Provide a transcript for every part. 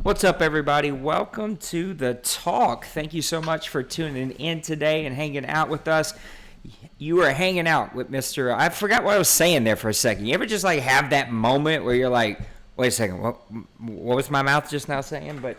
What's up, everybody? Welcome to the talk. Thank you so much for tuning in today and hanging out with us. You are hanging out with Mr. I forgot what I was saying there for a second. You ever just like have that moment where you're like, wait a second, what was my mouth just now saying? But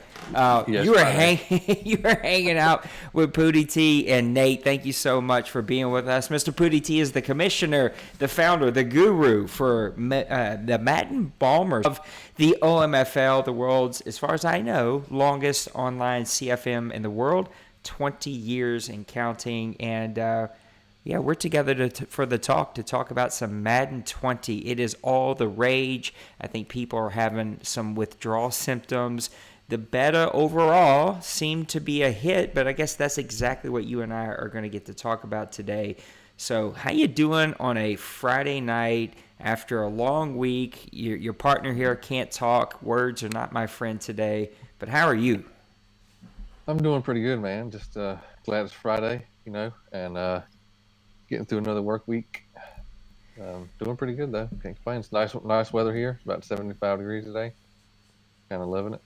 Yes, you are Friday. you are hanging out with Phooty T and Nate. Thank you so much for being with us. Mr. Phooty T is the commissioner, the founder, the guru for the Madden Bombers of the OMFL, the world's, as far as I know, longest online CFM in the world, 20 years and counting. And yeah, we're together for the talk to talk about some Madden 20. It is all the rage. I think people are having some withdrawal symptoms. The beta overall seemed to be a hit, but I guess that's exactly what you and I are going to get to talk about today. So how you doing on a Friday night after a long week? Your partner here can't talk. Words are not my friend today, but how are you? I'm doing pretty good, man. Just glad it's Friday, and getting through another work week. Doing pretty good though. Can't complain. It's nice weather here. It's about 75 degrees today. Kind of loving it.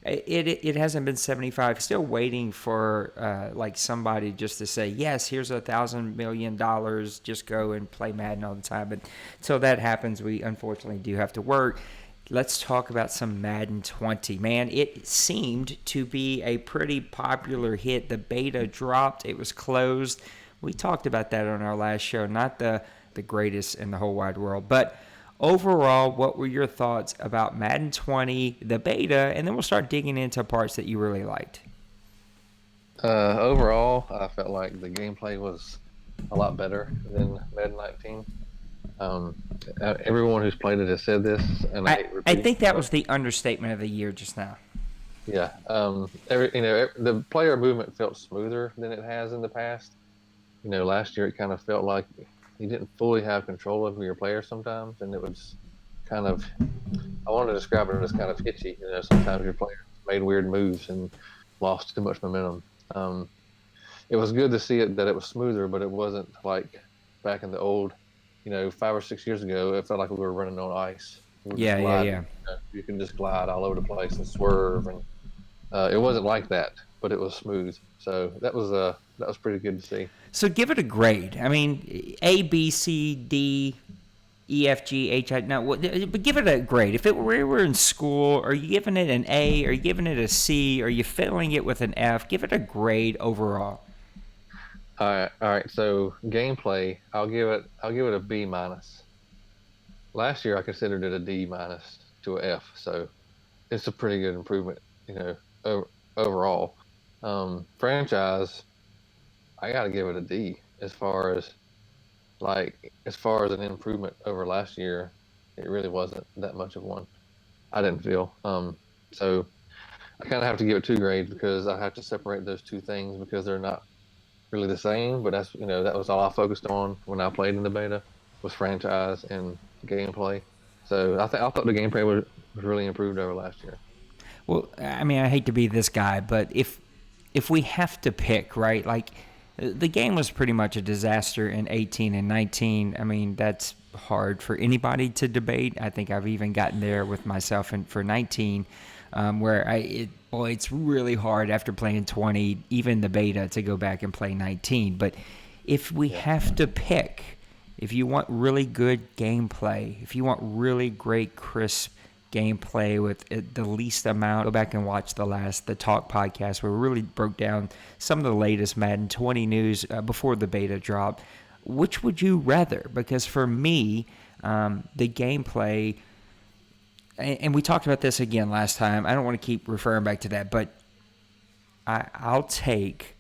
It hasn't been 75. Still waiting for like somebody just to say, yes, here's $1,000 million. Just go and play Madden all the time. But until that happens, we unfortunately do have to work. Let's talk about some Madden 20. Man, it seemed to be a pretty popular hit. The beta dropped. It was closed. We talked about that on our last show. Not the greatest in the whole wide world. But overall, what were your thoughts about Madden 20, the beta, and then we'll start digging into parts that you really liked. Overall, I felt like the gameplay was a lot better than Madden 19. Everyone who's played it has said this, and I think that was the understatement of the year just now. Yeah. The player movement felt smoother than it has in the past. Last year it kind of felt like you didn't fully have control over your players sometimes, and it was kind of, I want to describe it as kind of hitchy. Sometimes your players made weird moves and lost too much momentum. It was good to see that it was smoother, but it wasn't like back in the old, 5 or 6 years ago. It felt like we were running on ice. Yeah. You can just glide all over the place and swerve, and it wasn't like that, but it was smooth. So that was pretty good to see. So give it a grade. I mean, A, B, C, D, E, F, G, H, I. No, but give it a grade. If we were in school, are you giving it an A? Are you giving it a C? Are you failing it with an F? Give it a grade overall. All right. So gameplay, I'll give it a B minus. Last year I considered it a D minus to a F, so it's a pretty good improvement, overall. Franchise, I gotta give it a D as far as an improvement over last year. It really wasn't that much of one. I didn't feel. So I kind of have to give it 2 grades because I have to separate those two things because they're not really the same. But that's that was all I focused on when I played in the beta was franchise and gameplay. So I thought the gameplay was really improved over last year. Well, I mean, I hate to be this guy, but if we have to pick, right, like the game was pretty much a disaster in 18 and 19. I mean, that's hard for anybody to debate. I think I've even gotten there with myself for 19, where it's really hard after playing 20, even the beta, to go back and play 19. But if we have to pick, if you want really good gameplay, if you want really great, crisp gameplay with the least amount, go back and watch the Talk podcast where we really broke down some of the latest Madden 20 news before the beta dropped. Which would you rather? Because for me, the gameplay, and we talked about this again last time, I don't want to keep referring back to that, but I'll take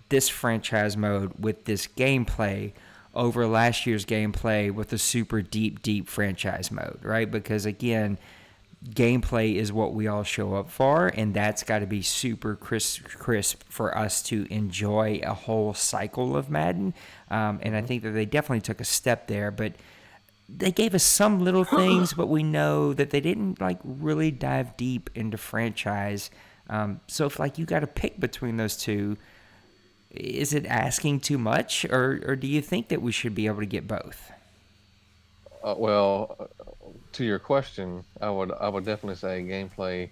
this franchise mode with this gameplay over last year's gameplay with a super deep franchise mode, right? Because again, gameplay is what we all show up for, and that's got to be super crisp for us to enjoy a whole cycle of Madden. And I think that they definitely took a step there, but they gave us some little things, but we know that they didn't like really dive deep into franchise. So if you got to pick between those two, is it asking too much, or do you think that we should be able to get both? To your question, I would definitely say gameplay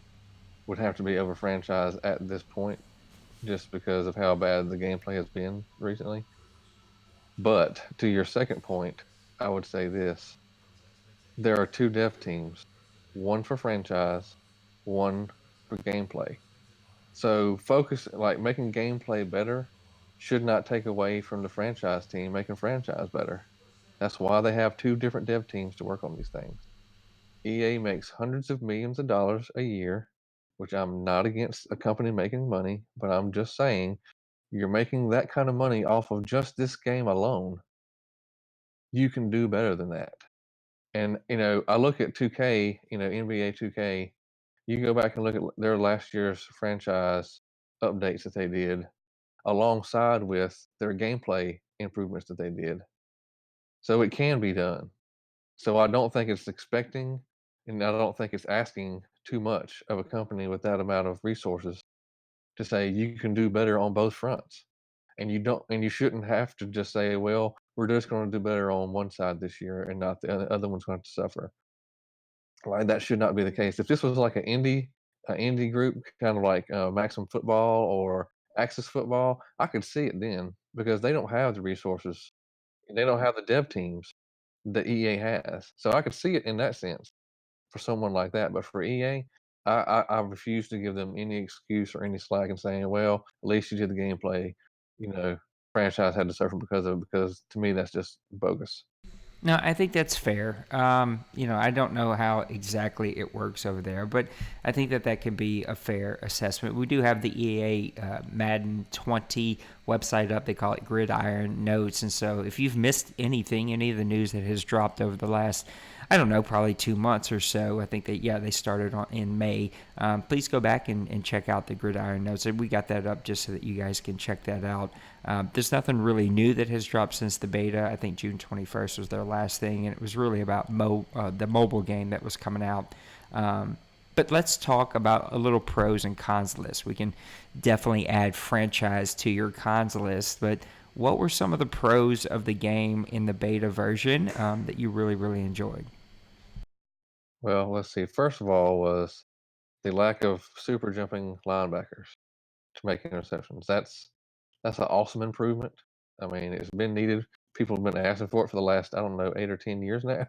would have to be over franchise at this point, just because of how bad the gameplay has been recently. But to your second point, I would say this: there are two dev teams, one for franchise, one for gameplay. So focus, like making gameplay better, should not take away from the franchise team making franchise better. That's why they have two different dev teams to work on these things. EA makes hundreds of millions of dollars a year, which I'm not against a company making money, but I'm just saying you're making that kind of money off of just this game alone. You can do better than that. And I look at 2K, NBA 2K. You go back and look at their last year's franchise updates that they did, alongside with their gameplay improvements that they did. So it can be done. So I don't think it's expecting, and I don't think it's asking too much of a company with that amount of resources to say you can do better on both fronts. And you shouldn't have to just say, well, we're just going to do better on one side this year and not the other one's going to suffer. Like that should not be the case. If this was like an indie group, kind of like Maximum Football or Axis Football, I could see it then because they don't have the resources. They don't have the dev teams that EA has. So I could see it in that sense for someone like that. But for EA, I refuse to give them any excuse or any slack in saying, well, at least you did the gameplay. You know, franchise had to suffer because of it, because to me that's just bogus. No, I think that's fair. I don't know how exactly it works over there, but I think that can be a fair assessment. We do have the EA Madden 20 website up. They call it Gridiron Notes. And so if you've missed anything, any of the news that has dropped over the last, I don't know, probably 2 months or so, I think they started in May. Please go back and check out the Gridiron Notes. And we got that up just so that you guys can check that out. There's nothing really new that has dropped since the beta. I think June 21st was their last thing, and it was really about the mobile game that was coming out. But let's talk about a little pros and cons list. We can definitely add franchise to your cons list, but what were some of the pros of the game in the beta version that you really, really enjoyed? Well, let's see. First of all, was the lack of super jumping linebackers to make interceptions. That's an awesome improvement. I mean, it's been needed. People have been asking for it for the last, I don't know, 8 or 10 years now.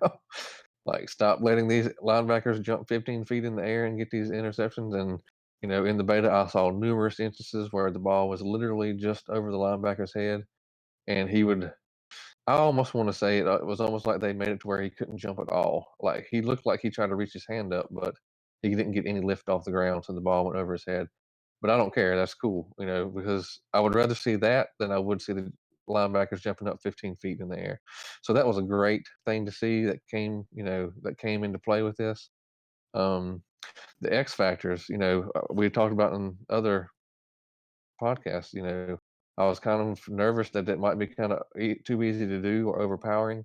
Like, stop letting these linebackers jump 15 feet in the air and get these interceptions. And in the beta, I saw numerous instances where the ball was literally just over the linebacker's head, and he would. I almost want to say it was almost like they made it to where he couldn't jump at all. Like he looked like he tried to reach his hand up, but he didn't get any lift off the ground, so the ball went over his head. But I don't care. That's cool, because I would rather see that than I would see the linebackers jumping up 15 feet in the air. So that was a great thing to see that came into play with this. Um, the X factors, we talked about in other podcasts. I was kind of nervous that might be kind of too easy to do or overpowering.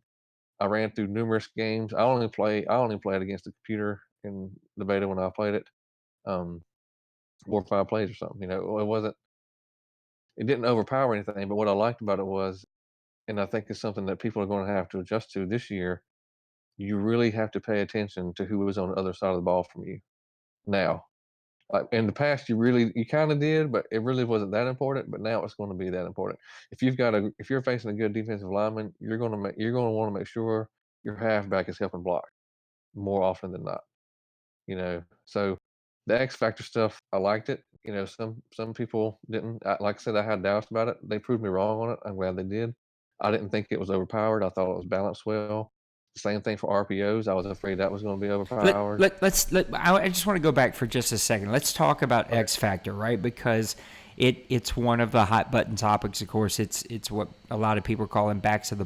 I ran through numerous games. I only played against the computer in the beta when I played it. Um, 4 or 5 plays or something. It didn't overpower anything, but what I liked about it was, and I think it's something that people are going to have to adjust to this year, you really have to pay attention to who was on the other side of the ball from you. Now, like in the past, you kind of did, but it really wasn't that important. But now it's going to be that important. If you're facing a good defensive lineman, you're going to want to make sure your halfback is helping block more often than not. So the X Factor stuff, I liked it. Some people didn't. Like I said, I had doubts about it. They proved me wrong on it. I'm glad they did. I didn't think it was overpowered. I thought it was balanced well. Same thing for RPOs. I was afraid that was going to be overpowered. I just want to go back for just a second. Let's talk about Okay. X Factor, right? Because it's one of the hot button topics. Of course, it's what a lot of people are calling back of the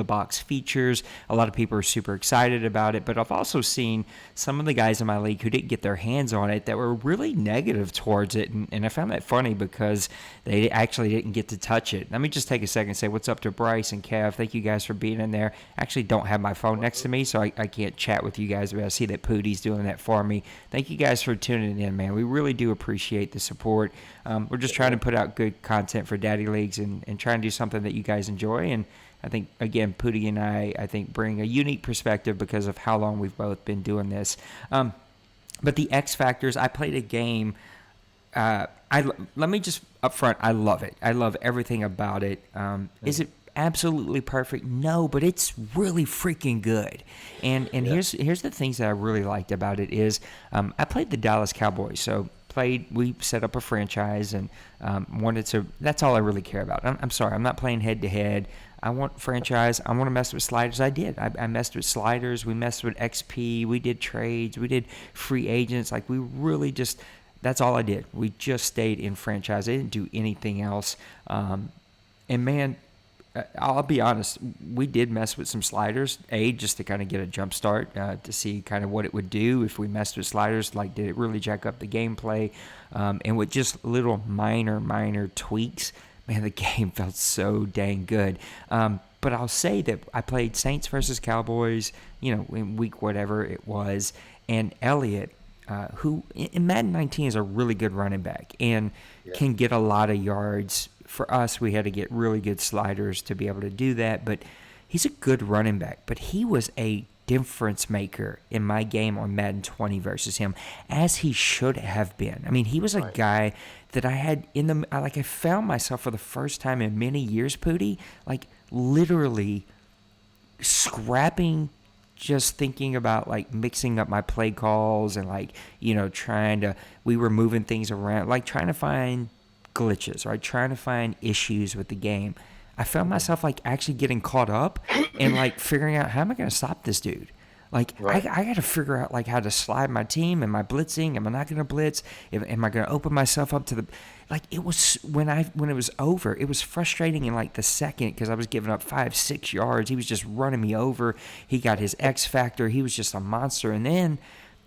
box features. A lot of people are super excited about it, but I've also seen some of the guys in my league who didn't get their hands on it that were really negative towards it, and I found that funny because they actually didn't get to touch it. Let me just take a second and say what's up to Bryce and Kev. Thank you guys for being in there. I actually don't have my phone next to me, so I can't chat with you guys, but I see that Phooty's doing that for me. Thank you guys for tuning in, man. We really do appreciate the support. We're just trying to put out good content for Daddy Leagues and try and do something that you guys enjoy, and I think think, again, Phooty and I think, bring a unique perspective because of how long we've both been doing this. But the X factors, I played a game. Let me just up front, I love it. I love everything about it. Is it absolutely perfect? No, but it's really freaking good. And here's the things that I really liked about it is I played the Dallas Cowboys, so we set up a franchise and wanted to. That's all I really care about. I'm sorry, I'm not playing head to head. I want franchise. I want to mess with sliders. I did. I messed with sliders. We messed with XP. We did trades. We did free agents. Like we really just. That's all I did. We just stayed in franchise. I didn't do anything else. And man, I'll be honest, we did mess with some sliders, just to kind of get a jump start, to see kind of what it would do if we messed with sliders. Like, did it really jack up the gameplay? And with just little minor tweaks, man, the game felt so dang good. But I'll say that I played Saints versus Cowboys, in week whatever it was, and Elliott, who in Madden 19 is a really good running back and can get a lot of yards. For us, we had to get really good sliders to be able to do that, but he's a good running back. But he was a difference maker in my game on Madden 20 versus him, as he should have been. I mean, he was a guy that I had I found myself for the first time in many years, Phooty, like literally scrapping, just thinking about like mixing up my play calls and we were moving things around, like trying to find glitches, right? Trying to find issues with the game. I found myself like actually getting caught up and like figuring out, how am I going to stop this dude? Like I got to figure out like how to slide my team. Am I blitzing? Am I not going to blitz? Am I going to open myself up to the, like it was when it was over, it was frustrating in like the second because I was giving up 5-6 yards. He was just running me over. He got his X factor. He was just a monster. And then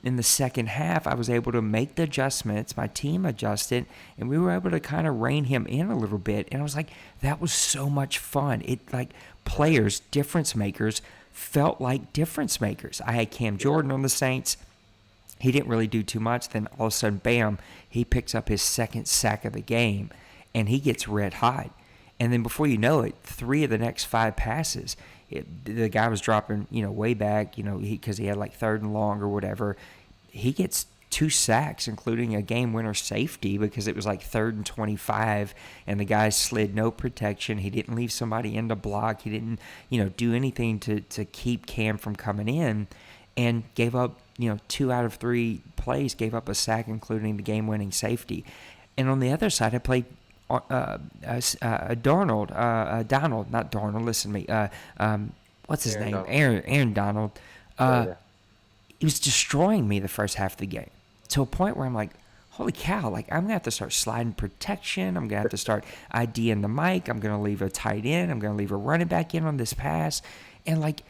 in the second half, I was able to make the adjustments. My team adjusted, and we were able to kind of rein him in a little bit. And I was like, that was so much fun. It like players, difference makers, felt like difference makers. I had Cam Jordan on the Saints. He didn't really do too much. Then all of a sudden, bam, he picks up his second sack of the game, and he gets red hot. And then before you know it, 3 of the next 5 passes, the guy was dropping, way back, because he had like 3rd and long or whatever. He gets 2 sacks, including a game-winner safety because it was like 3rd and 25, and the guy slid no protection. He didn't leave somebody in to block. He didn't, do anything to keep Cam from coming in, and gave up, 2 out of 3 plays, gave up a sack, including the game-winning safety. And on the other side, I played Donald, not Darnold, listen to me. What's his name? Aaron Donald. He was destroying me the first half of the game to a point where I'm like, holy cow, like I'm going to have to start sliding protection. I'm going to have to start IDing the mic. I'm going to leave a tight end. I'm going to leave a running back in on this pass. And like,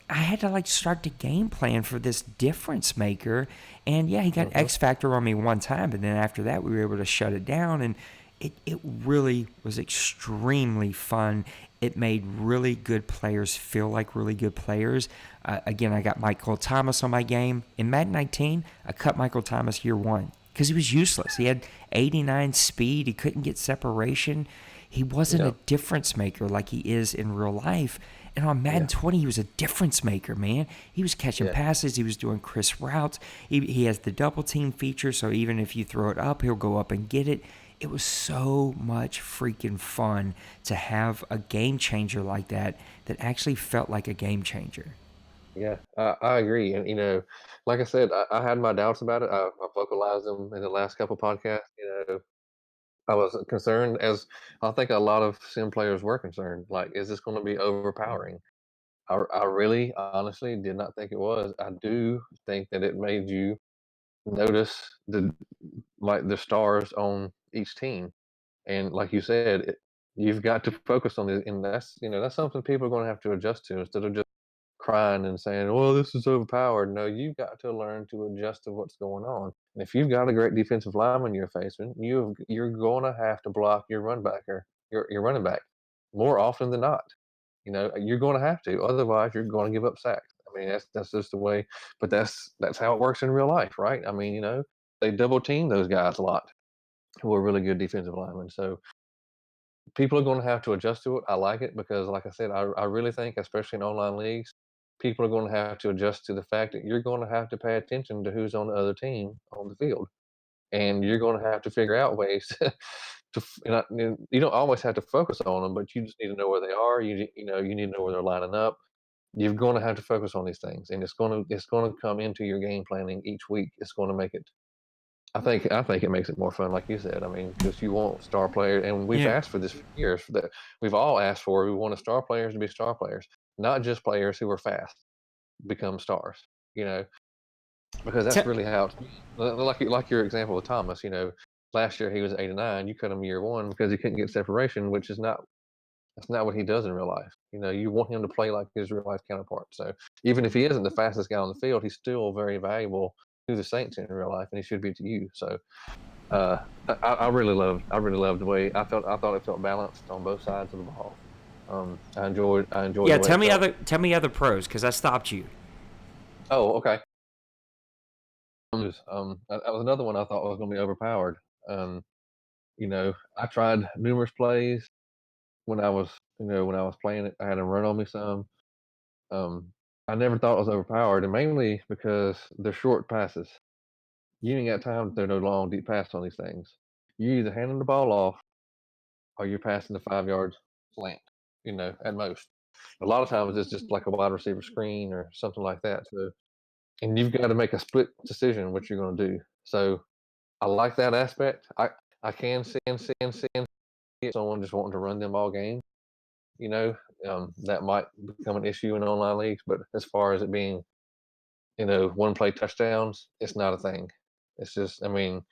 I had to like start the game plan for this difference maker. And yeah, he got X factor on me one time, but then after that we were able to shut it down, and it really was extremely fun. It made really good players feel like really good players. Again, I got Michael Thomas on my game. In Madden 19, I cut Michael Thomas year 1 because he was useless. He had 89 speed. He couldn't get separation. He wasn't a difference maker like he is in real life. And on Madden 20, he was a difference maker, man. He was catching passes. He was doing crisp routes. He has the double team feature, so even if you throw it up, he'll go up and get it. It was so much freaking fun to have a game changer like that actually felt like a game changer. Yeah, I agree. And, like I said, I had my doubts about it. I vocalized them in the last couple podcasts. I was concerned, as I think a lot of sim players were concerned. Like, is this going to be overpowering? I really, honestly did not think it was. I do think that it made you notice the stars on each team, and like you said, you've got to focus on it, and that's something people are going to have to adjust to instead of just crying and saying, "Well, this is overpowered." No, you've got to learn to adjust to what's going on. And if you've got a great defensive lineman you're facing, you're going to have to block your run backer, your running back, more often than not. You're going to have to. Otherwise, you're going to give up sacks. I mean, that's just the way. But that's how it works in real life, right? I mean, they double team those guys a lot who are really good defensive linemen. So people are going to have to adjust to it. I like it because, like I said, I really think, especially in online leagues, people are going to have to adjust to the fact that you're going to have to pay attention to who's on the other team on the field, and you're going to have to figure out ways you don't always have to focus on them, but you just need to know where they are. You need to know where they're lining up. You're going to have to focus on these things, and it's going to come into your game planning each week. It's going to make it. I think it makes it more fun, like you said. I mean, because you want star players, and we've Yeah. asked for this for years. That we've all asked for. We want the star players to be star players, not just players who are fast become stars. You know, because Te- that's really how it's like your example with Thomas. Last year he was 89. You cut him year one because he couldn't get separation, which is not that's not what he does in real life. You want him to play like his real life counterpart. So even if he isn't the fastest guy on the field, he's still very valuable to the Saints in real life, and he should be to you. So I really loved the way I thought it felt balanced on both sides of the ball. I enjoyed yeah, the way it felt. tell me other pros because I stopped you. Oh, okay. That was another one I thought was going to be overpowered. Um, I tried numerous plays when I was playing it. I had him run on me some. Um, I never thought it was overpowered, and mainly because they're short passes. You ain't got time to throw no long, deep pass on these things. You either handing the ball off or you're passing the 5 yards slant, at most. A lot of times it's just like a wide receiver screen or something like that. So, and you've got to make a split decision what you're going to do. So I like that aspect. I can see someone just wanting to run them all game. You know, that might become an issue in online leagues. But as far as it being, one play touchdowns, it's not a thing. It's just, I mean,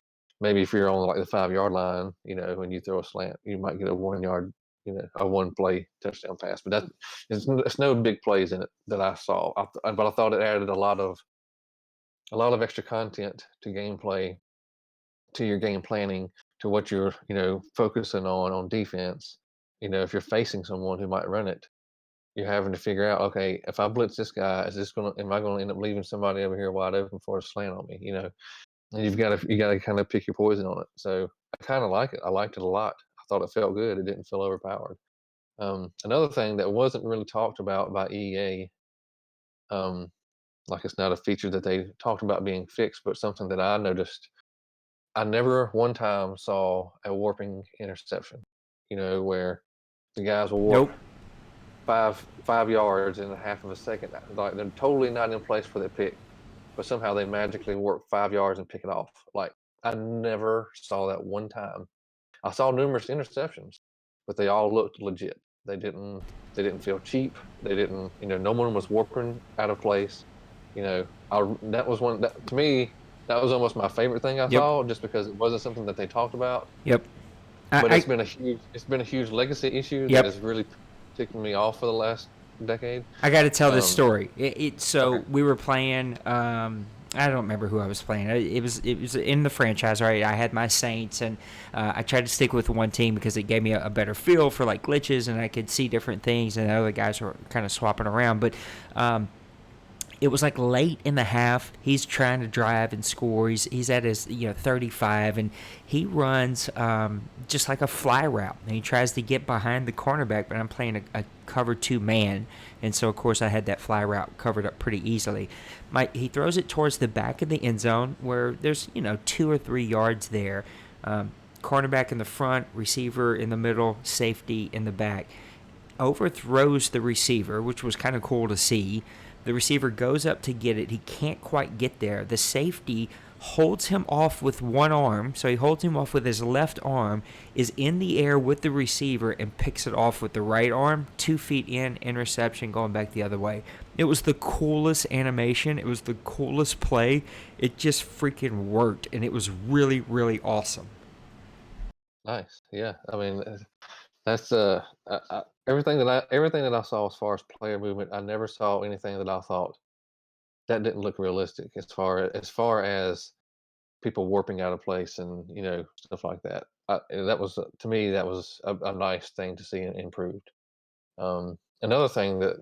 maybe if you're on like the 5 yard line, when you throw a slant, you might get a 1 yard, a one play touchdown pass. But it's no big plays in it that I saw. But I thought it added a lot of extra content to gameplay, to your game planning, to what you're focusing on defense. If you're facing someone who might run it, you're having to figure out, okay, if I blitz this guy, am I gonna end up leaving somebody over here wide open for a slant on me? And you gotta kind of pick your poison on it. So I kind of like it. I liked it a lot. I thought it felt good. It didn't feel overpowered. Another thing that wasn't really talked about by EA, um, like it's not a feature that they talked about being fixed, but something that I noticed. I never one time saw a warping interception. Where the guys will warp Nope. 5 yards in a half of a second. Like they're totally not in place for their pick, but somehow they magically warp 5 yards and pick it off. Like I never saw that one time. I saw numerous interceptions, but they all looked legit. They didn't feel cheap. They didn't. No one was warping out of place. That was one that to me that was almost my favorite thing I Yep. saw, just because it wasn't something that they talked about. Yep. But I it's been a huge legacy issue that yep. has really ticked me off for the last decade. I got to tell this Um, story. So okay. we were playing. I don't remember who I was playing. It was in the franchise, right? I had my Saints, and I tried to stick with one team because it gave me a better feel for like glitches, and I could see different things. And the other guys were kind of swapping around, but um, it was like late in the half. He's trying to drive and score. He's at his 35, and he runs just like a fly route. And he tries to get behind the cornerback, but I'm playing a cover 2 man, and so of course I had that fly route covered up pretty easily. He throws it towards the back of the end zone where there's 2 or 3 yards there. Cornerback in the front, receiver in the middle, safety in the back. Overthrows the receiver, which was kind of cool to see. The receiver goes up to get it. He can't quite get there. The safety holds him off with one arm, so he holds him off with his left arm, is in the air with the receiver, and picks it off with the right arm. 2 feet in, interception, going back the other way. It was the coolest animation. It was the coolest play. It just freaking worked, and it was really, really awesome. Nice. Yeah. I mean, that's everything that I saw as far as player movement. I never saw anything that I thought that didn't look realistic as far as people warping out of place and stuff like that. That was to me that was a nice thing to see improved. Another thing that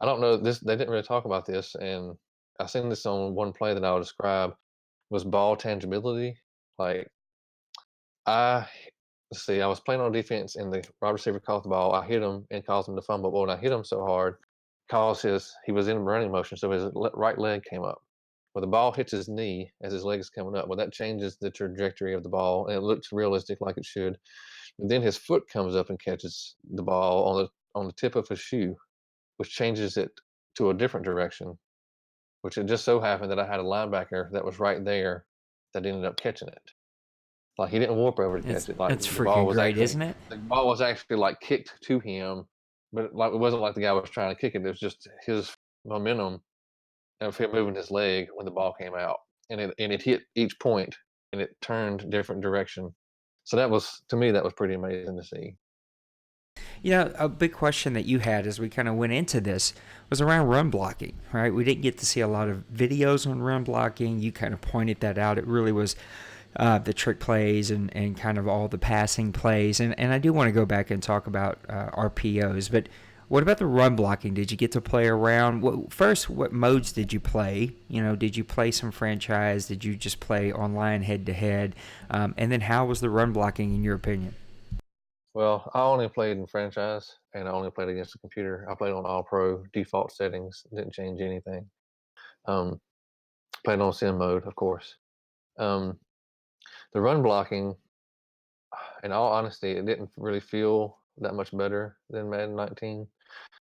I don't know, this they didn't really talk about this, and I seen this on one play that I'll describe, was ball tangibility. Like I let's see, I was playing on defense, and the wide receiver caught the ball. I hit him and caused him to fumble. But when I hit him so hard, he was in running motion, so his right leg came up. Well, the ball hits his knee as his leg is coming up. Well, that changes the trajectory of the ball, and it looks realistic like it should. And then his foot comes up and catches the ball on the tip of his shoe, which changes it to a different direction. Which it just so happened that I had a linebacker that was right there that ended up catching it. Like, he didn't warp over to catch it. Like, That's freaking great, isn't it? The ball was actually like kicked to him, but like it wasn't like the guy was trying to kick it. It was just his momentum of him moving his leg when the ball came out, and it hit each point, and it turned different direction. So that was, to me, that was pretty amazing to see. A big question that you had as we kind of went into this was around run blocking, right? We didn't get to see a lot of videos on run blocking. You kind of pointed that out. It really was the trick plays and kind of all the passing plays. And I do want to go back and talk about RPOs, but what about the run blocking? Did you get to play around? First, what modes did you play? Did you play some franchise? Did you just play online head-to-head? And then how was the run blocking in your opinion? Well, I only played in franchise, and I only played against the computer. I played on all pro default settings, didn't change anything. Played on sim mode, of course. The run blocking, in all honesty, it didn't really feel that much better than Madden 19.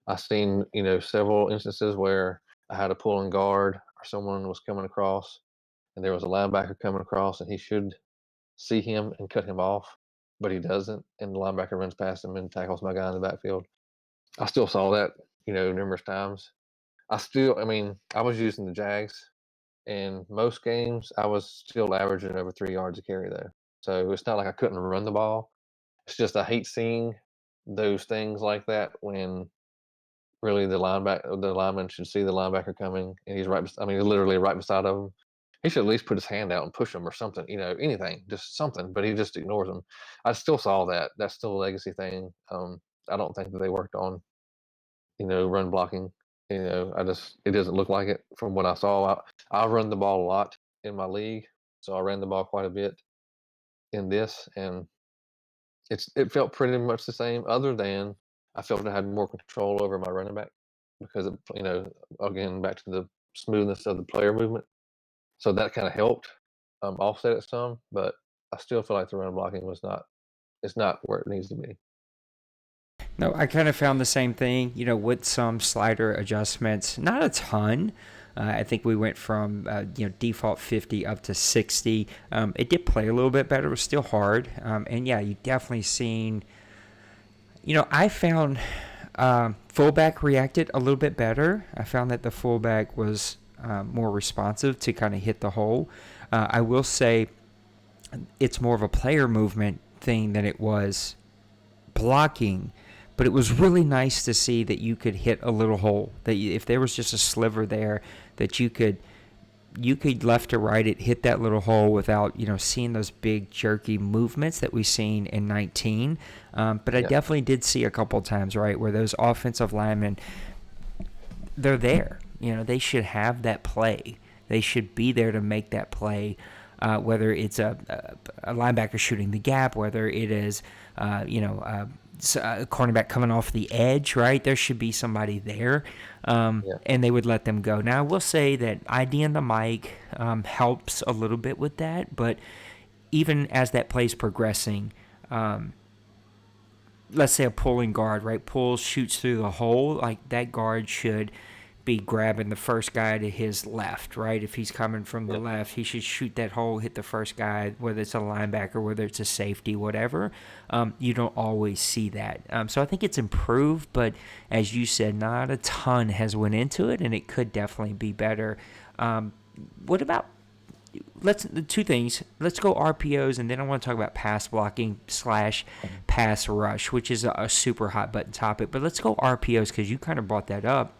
I've seen, several instances where I had a pull and guard, or someone was coming across, and there was a linebacker coming across, and he should see him and cut him off, but he doesn't, and the linebacker runs past him and tackles my guy in the backfield. I still saw that, numerous times. I was using the Jags, and most games I was still averaging over 3 yards a carry, though. So it's not like I couldn't run the ball. It's just I hate seeing those things like that when really the lineman should see the linebacker coming, and he's he's literally right beside of him. He should at least put his hand out and push him or something, anything, just something, but he just ignores him. I still saw that. That's still a legacy thing. I don't think that they worked on, run blocking. It doesn't look like it from what I saw. I run the ball a lot in my league, so I ran the ball quite a bit in this, and it felt pretty much the same, other than I felt I had more control over my running back because of, again, back to the smoothness of the player movement. So that kind of helped offset it some, but I still feel like the run blocking it's not where it needs to be. No, I kind of found the same thing, with some slider adjustments. Not a ton. I think we went from default 50 up to 60. It did play a little bit better. It was still hard. And yeah, you definitely seen. I found fullback reacted a little bit better. I found that the fullback was more responsive to kind of hit the hole. I will say it's more of a player movement thing than it was blocking. But it was really nice to see that you could hit a little hole. That if there was just a sliver there, that you could left to right it, hit that little hole without seeing those big jerky movements that we've seen in 19. But I definitely did see a couple times, right, where those offensive linemen, they're there. They should have that play. They should be there to make that play. Whether it's a linebacker shooting the gap, whether it is a cornerback coming off the edge, right? There should be somebody there, and they would let them go. Now, I will say that ID in the mic helps a little bit with that, but even as that play's progressing, let's say a pulling guard, right? Pulls, shoots through the hole, like that guard should be grabbing the first guy to his left, right? If he's coming from the left, he should shoot that hole, hit the first guy, whether it's a linebacker, whether it's a safety, whatever. You don't always see that. So I think it's improved, but as you said, not a ton has went into it, and it could definitely be better. What about two things. Let's go RPOs, and then I want to talk about pass blocking / pass rush, which is a super hot button topic. But let's go RPOs because you kind of brought that up.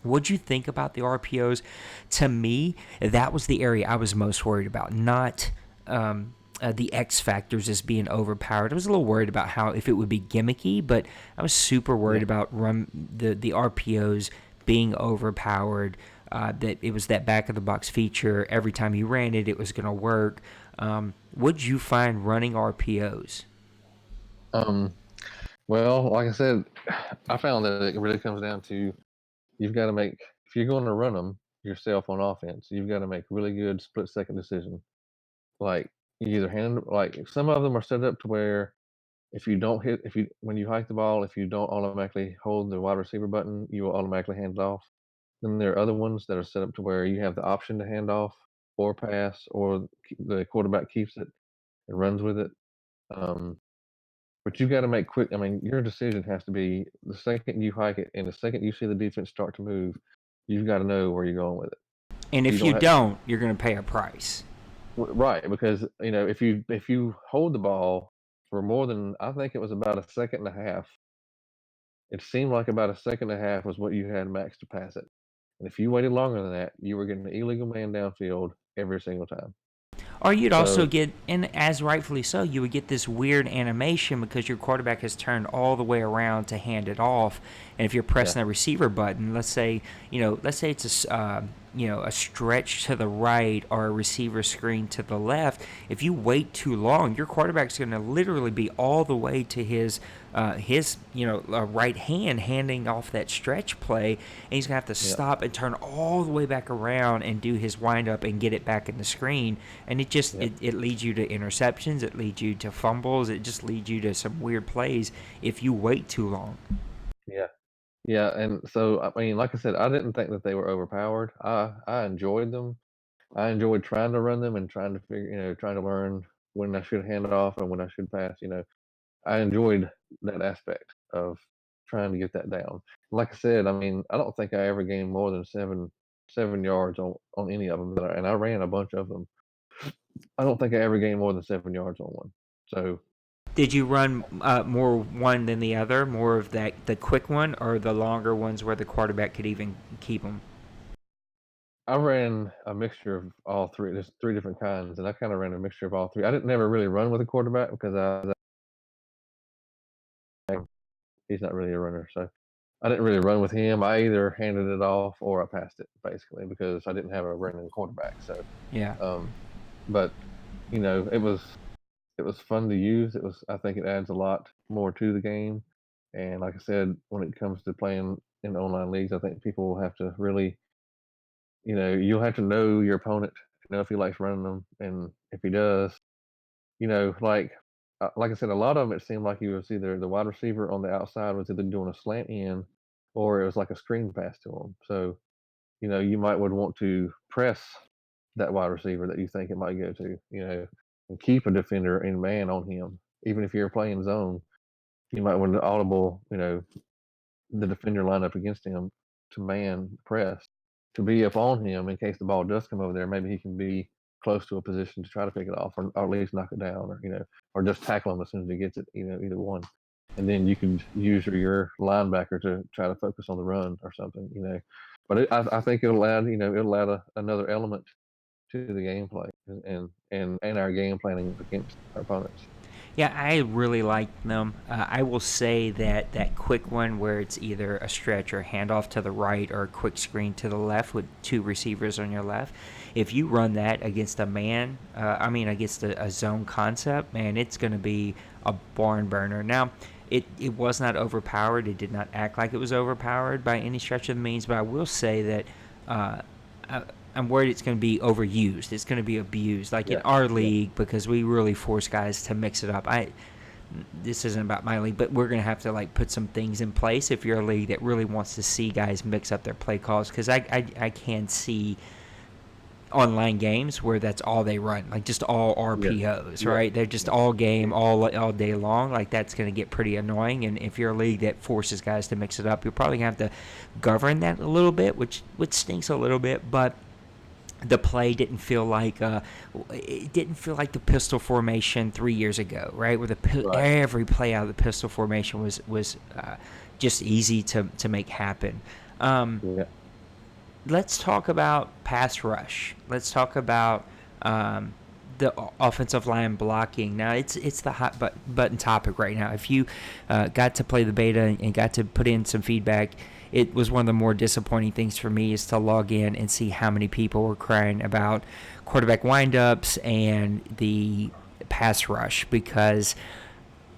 What'd you think about the RPOs? To me, that was the area I was most worried about, not the X factors as being overpowered. I was a little worried about if it would be gimmicky, but I was super worried about the RPOs being overpowered, that it was that back-of-the-box feature. Every time you ran it, it was going to work. What'd you find running RPOs? Um, well, like I said, I found that it really comes down to you've got to make if you're going to run them yourself on offense, you've got to make really good split second decision. Like you either hand like some of them are set up to where if you don't hit if you when you hike the ball, if you don't automatically hold the wide receiver button, you will automatically hand it off. Then there are other ones that are set up to where you have the option to hand off or pass, or the quarterback keeps it and runs with it. Um, but you got to make quick. I mean, your decision has to be the second you hike it and the second you see the defense start to move, you've got to know where you're going with it. And You if don't you have don't, you're going to pay a price. right because if you hold the ball for more than I think it was about a second and a half. It seemed like about a second and a half was what you had max to pass it. And if you waited longer than that, you were getting an illegal man downfield every single time. Or you'd also So get, and as rightfully so, you would get this weird animation because your quarterback has turned all the way around to hand it off. And if you're yeah, pressing the receiver button, let's say it's a stretch to the right or a receiver screen to the left. If you wait too long, your quarterback's going to literally be all the way to his right hand handing off that stretch play, and he's gonna have to yeah, stop and turn all the way back around and do his windup and get it back in the screen, and yeah, it leads you to interceptions, it leads you to fumbles, it just leads you to some weird plays if you wait too long. yeah, yeah. And so I mean, like I said, I didn't think that they were overpowered. I enjoyed them. I enjoyed trying to run them and trying to trying to learn when I should hand it off and when I should pass. I enjoyed that aspect of trying to get that down. Like I said, I mean, I don't think I ever gained more than 7 yards on any of them, and I ran a bunch of them. I don't think I ever gained more than 7 yards on one. So Did you run more one than the other, more of that the quick one or the longer ones where the quarterback could even keep them? I ran a mixture of all three. There's three different kinds, and I kind of ran a mixture of all three. I didn't never really run with a quarterback because he's not really a runner, so I didn't really run with him. I either handed it off or I passed it basically because I didn't have a running quarterback. So, Yeah. um, but it was fun to use. I think it adds a lot more to the game. And like I said, when it comes to playing in online leagues, I think people will have to really, you'll have to know your opponent to know if he likes running them, and if he does, like I said, a lot of them it seemed like he was either the wide receiver on the outside was either doing a slant in, or it was like a screen pass to him. So you might would want to press that wide receiver that you think it might go to, and keep a defender in man on him. Even if you're playing zone, you might want to audible, the defender line up against him to man press to be up on him in case the ball does come over there. Maybe he can be close to a position to try to pick it off, or at least knock it down, or just tackle him as soon as he gets it. Either one. And then you can use your linebacker to try to focus on the run or something. But I think it'll add another element to the gameplay and our game planning against our opponents. Yeah, I really like them. I will say that that quick one where it's either a stretch or a handoff to the right or a quick screen to the left with two receivers on your left, if you run that against a man, against a zone concept, man, it's going to be a barn burner. Now, it was not overpowered. It did not act like it was overpowered by any stretch of the means, but I will say that uh, I, I'm worried it's going to be overused. It's going to be abused, like in Yeah, our yeah, league, because we really force guys to mix it up. This isn't about my league, but we're going to have to like put some things in place if you're a league that really wants to see guys mix up their play calls, because I can see online games where that's all they run, like just all yeah, RPOs, yeah, right? They're just yeah, all game all day long. Like that's going to get pretty annoying. And if you're a league that forces guys to mix it up, you're probably going to have to govern that a little bit, which stinks a little bit, but the play didn't feel like the pistol formation 3 years ago, right? Where right. every play out of the pistol formation was just easy to make happen. Um, Yeah. let's talk about pass rush. Let's talk about the offensive line blocking. Now it's the hot button topic right now. If you got to play the beta and got to put in some feedback, it was one of the more disappointing things for me is to log in and see how many people were crying about quarterback windups and the pass rush, because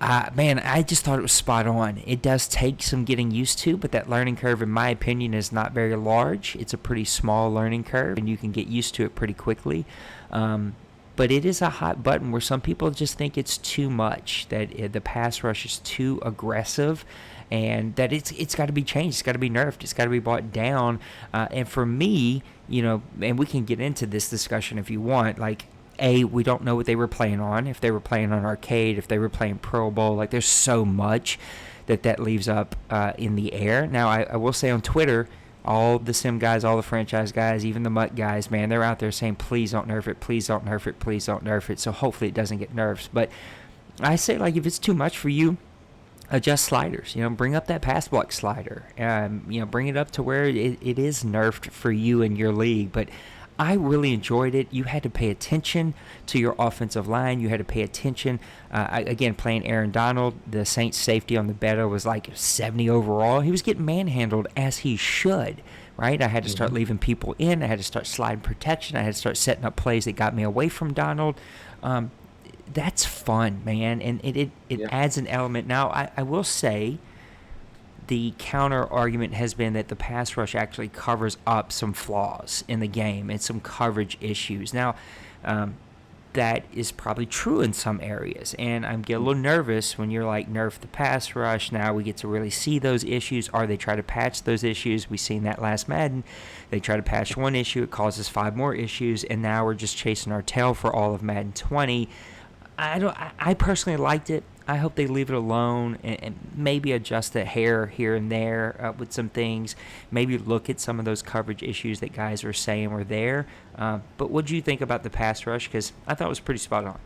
Man, I just thought it was spot on. It does take some getting used to, but that learning curve, in my opinion, is not very large. It's a pretty small learning curve, and you can get used to it pretty quickly. But it is a hot button where some people just think it's too much, that the pass rush is too aggressive, and that it's got to be changed. It's got to be nerfed. It's got to be brought down. And for me, and we can get into this discussion if you want, like, we don't know what they were playing on. If they were playing on arcade, if they were playing Pro Bowl, like there's so much that leaves up in the air. Now, I will say on Twitter, all the sim guys, all the franchise guys, even the MUT guys, man, they're out there saying, please don't nerf it, please don't nerf it, please don't nerf it. So hopefully it doesn't get nerfed. But I say, like, if it's too much for you, adjust sliders. Bring up that pass block slider. Bring it up to where it is nerfed for you and your league. But I really enjoyed it. You had to pay attention to your offensive line. You had to pay attention. Again, playing Aaron Donald, the Saints safety on the beta was like 70 overall. He was getting manhandled as he should, right? I had to start leaving people in. I had to start sliding protection. I had to start setting up plays that got me away from Donald. That's fun, man, and it adds an element. Now, I will say the counter argument has been that the pass rush actually covers up some flaws in the game and some coverage issues. Now, that is probably true in some areas, and I'm getting a little nervous when you're like, nerf the pass rush. Now we get to really see those issues, or they try to patch those issues. We seen that last Madden. They try to patch one issue, it causes 5 more issues, and now we're just chasing our tail for all of Madden 20. I personally liked it. I hope they leave it alone and maybe adjust the hair here and there with some things. Maybe look at some of those coverage issues that guys were saying were there. But what do you think about the pass rush? Because I thought it was pretty spot on.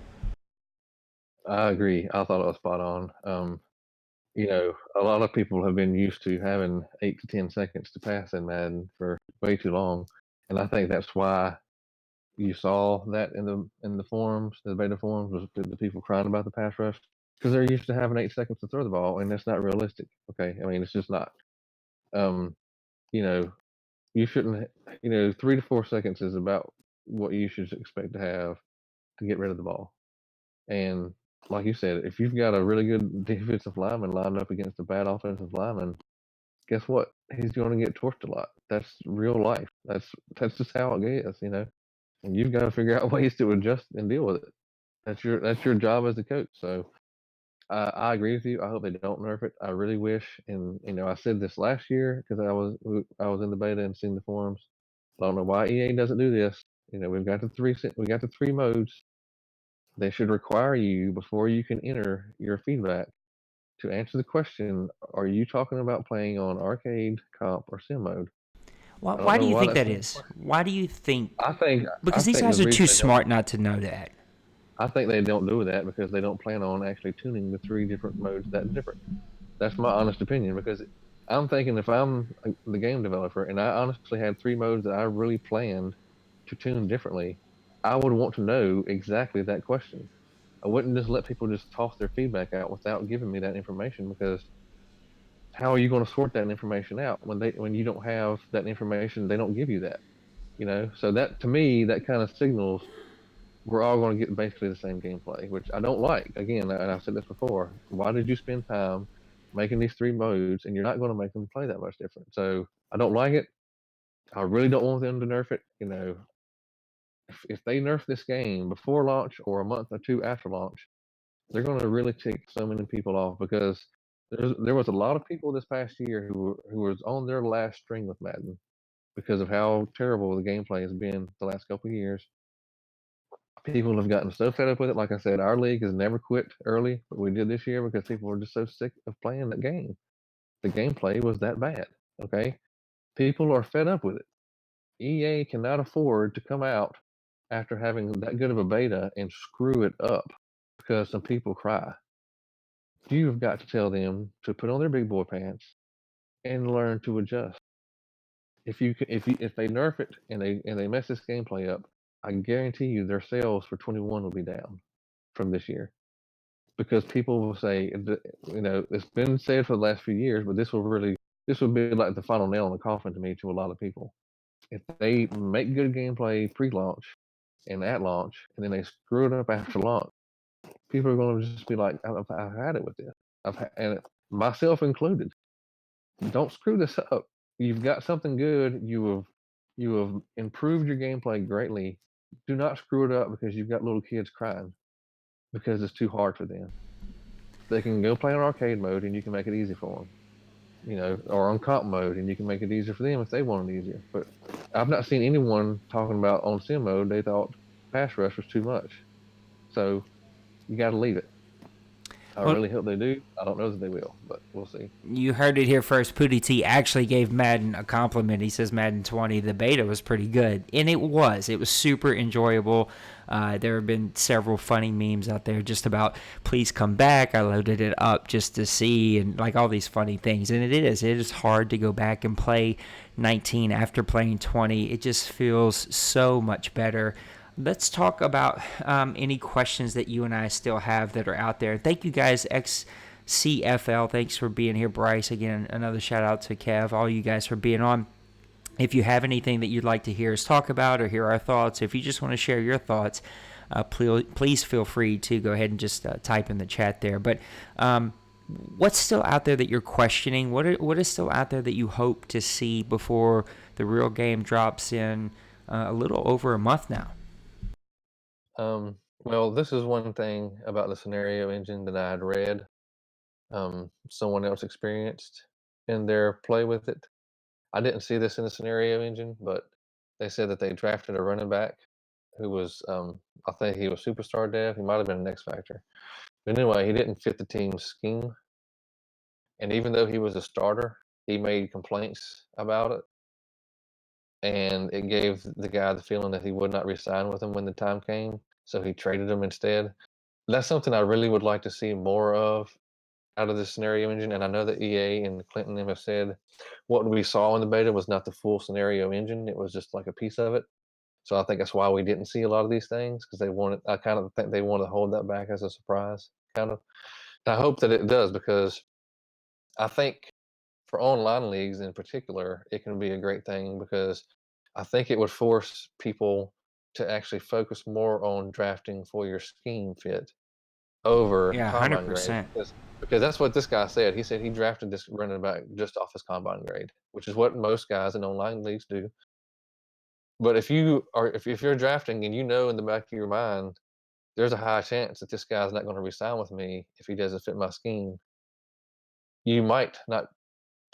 I agree. I thought it was spot on. A lot of people have been used to having 8 to 10 seconds to pass in Madden for way too long, and I think that's why you saw that in the forums, the beta forums, was the people crying about the pass rush because they're used to having 8 seconds to throw the ball, and that's not realistic. Okay, I mean it's just not. Um, you know, you shouldn't. 3 to 4 seconds is about what you should expect to have to get rid of the ball. And like you said, if you've got a really good defensive lineman lined up against a bad offensive lineman, guess what? He's going to get torched a lot. That's real life. That's just how it is. And you've got to figure out ways to adjust and deal with it. That's your job as a coach. So I agree with you. I hope they don't nerf it. I really wish, and I said this last year because I was in the beta and seen the forums. I don't know why EA doesn't do this. We got the three modes. They should require you before you can enter your feedback to answer the question: are you talking about playing on arcade, comp, or sim mode? Why, I don't why do know you why think that's that not is? required. Why do you think? I think I Because these think the guys are too reason they don't smart not to know that. I think they don't do that because they don't plan on actually tuning the 3 different modes that different. That's my honest opinion because I'm thinking if I'm the game developer and I honestly had 3 modes that I really planned to tune differently, I would want to know exactly that question. I wouldn't just let people just toss their feedback out without giving me that information because how are you going to sort that information out when you don't have that information? They don't give you that. So that to me that kind of signals we're all going to get basically the same gameplay, which I don't like. Again, and I've said this before. Why did you spend time making these 3 modes and you're not going to make them play that much different? So I don't like it. I really don't want them to nerf it. If they nerf this game before launch or a month or two after launch, they're going to really tick so many people off because there was a lot of people this past year who was on their last string with Madden because of how terrible the gameplay has been the last couple of years. People have gotten so fed up with it. Like I said, our league has never quit early, but we did this year because people were just so sick of playing that game. The gameplay was that bad. Okay, people are fed up with it. EA cannot afford to come out after having that good of a beta and screw it up because some people cry. You've got to tell them to put on their big boy pants and learn to adjust. If they nerf it and they mess this gameplay up, I guarantee you their sales for 21 will be down from this year because people will say, it's been said for the last few years, but this will be like the final nail in the coffin to me to a lot of people. If they make good gameplay pre-launch and at launch, and then they screw it up after launch, people are going to just be like, I've had it with this. And myself included. Don't screw this up. You've got something good. You have improved your gameplay greatly. Do not screw it up because you've got little kids crying because it's too hard for them. They can go play on arcade mode and you can make it easy for them, or on comp mode and you can make it easier for them if they want it easier. But I've not seen anyone talking about on sim mode. They thought pass rush was too much. So you got to leave it. I really hope they do. I don't know that they will, but we'll see. You heard it here first. Phooty T actually gave Madden a compliment. He says Madden 20, the beta was pretty good. And it was. It was super enjoyable. There have been several funny memes out there just about, please come back. I loaded it up just to see, and like all these funny things. And it is hard to go back and play 19 after playing 20. It just feels so much better. Let's talk about any questions that you and I still have that are out there. Thank you guys, XCFL. Thanks for being here, Bryce. Again, another shout out to Kev, all you guys for being on. If you have anything that you'd like to hear us talk about or hear our thoughts, if you just want to share your thoughts, please feel free to go ahead and just type in the chat there. But what's still out there that you're questioning? What is still out there that you hope to see before the real game drops in a little over a month now? Well, this is one thing about the scenario engine that I had read someone else experienced in their play with it. I didn't see this in the scenario engine, but they said that they drafted a running back who was, I think he was superstar dev. He might have been an X Factor. But anyway, he didn't fit the team's scheme. And even though he was a starter, he made complaints about it. And it gave the guy the feeling that he would not re-sign with him when the time came. So he traded him instead. That's something I really would like to see more of out of the scenario engine. And I know that EA and Clinton have said what we saw in the beta was not the full scenario engine. It was just like a piece of it. So I think that's why we didn't see a lot of these things, because I kind of think they want to hold that back as a surprise, kind of. And I hope that it does, because I think for online leagues in particular, it can be a great thing, because I think it would force people to actually focus more on drafting for your scheme fit over combine 100%. grade. Because that's what this guy said. He said he drafted this running back just off his combine grade, which is what most guys in online leagues do. But if you're drafting and you know in the back of your mind, there's a high chance that this guy's not going to re-sign with me if he doesn't fit my scheme, you might not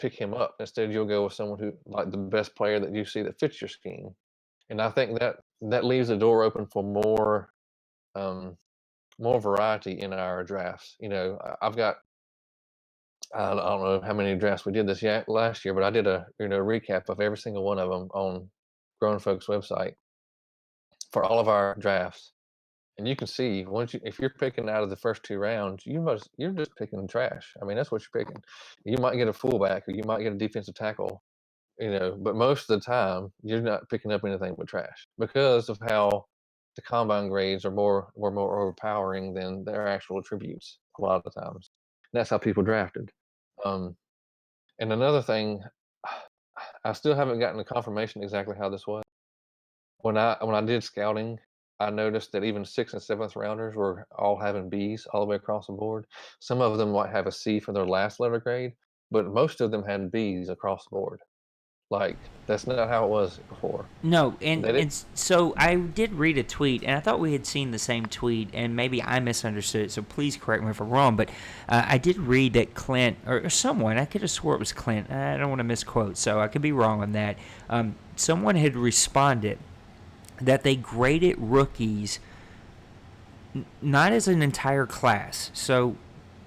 pick him up. Instead, you'll go with someone who, like, the best player that you see that fits your scheme. And I think that leaves the door open for more variety in our drafts. I've got, I don't know how many drafts we did this last year, but I did a recap of every single one of them on Grown Folks website for all of our drafts. And you can see, if you're picking out of the first two rounds, you're just picking trash. I mean, that's what you're picking. You might get a fullback, or you might get a defensive tackle, but most of the time you're not picking up anything but trash, because of how the combine grades were more overpowering than their actual attributes a lot of the times. And that's how people drafted. And another thing, I still haven't gotten a confirmation exactly how this was. When I did scouting, I noticed that even 6th and 7th rounders were all having Bs all the way across the board. Some of them might have a C for their last letter grade, but most of them had Bs across the board. Like, that's not how it was before. No, and so I did read a tweet, and I thought we had seen the same tweet, and maybe I misunderstood it, so please correct me if I'm wrong, but I did read that Clint, or someone, I could have swore it was Clint, I don't want to misquote, so I could be wrong on that. Someone had responded that they graded rookies not as an entire class. So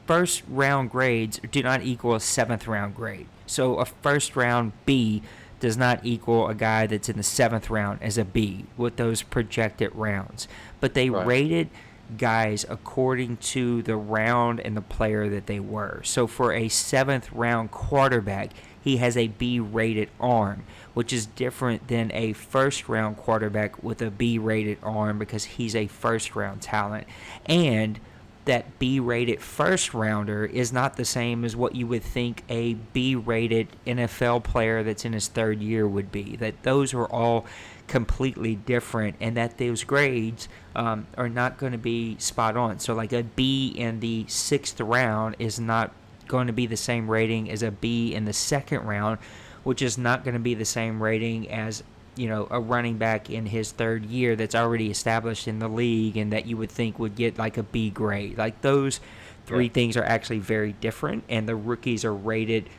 first round grades do not equal a 7th round grade. So a first round B does not equal a guy that's in the 7th round as a B with those projected rounds. But they rated guys according to the round and the player that they were. So for a 7th round quarterback, he has a B-rated arm, which is different than a first-round quarterback with a B-rated arm, because he's a first-round talent. And that B-rated first rounder is not the same as what you would think a B-rated NFL player that's in his third year would be. That those are all completely different, and that those grades are not going to be spot on. So like a B in the 6th round is not going to be the same rating as a B in the 2nd round, which is not going to be the same rating as a running back in his 3rd year that's already established in the league and that you would think would get like a B grade. Like those three things are actually very different, and the rookies are rated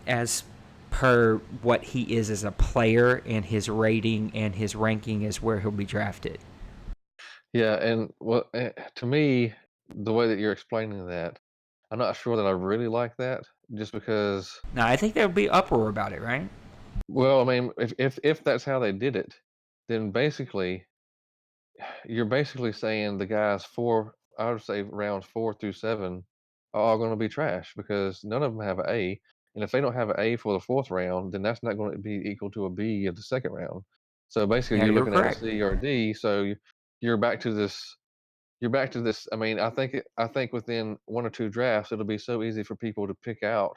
as per what he is as a player, and his rating and his ranking is where he'll be drafted. Yeah, and to me, the way that you're explaining that, I'm not sure that I really like that, just because. Now, I think there'll be uproar about it, right? Well, I mean, if that's how they did it, then basically you're basically saying the guys I would say rounds 4 through 7 are all going to be trash because none of them have an A, and if they don't have an A for the 4th round, then that's not going to be equal to a B of the 2nd round. So basically, Yeah, you're you're looking at a correct. C or a D. So you're back to this. You're back to this. I mean, I think within 1 or 2 drafts, it'll be so easy for people to pick out.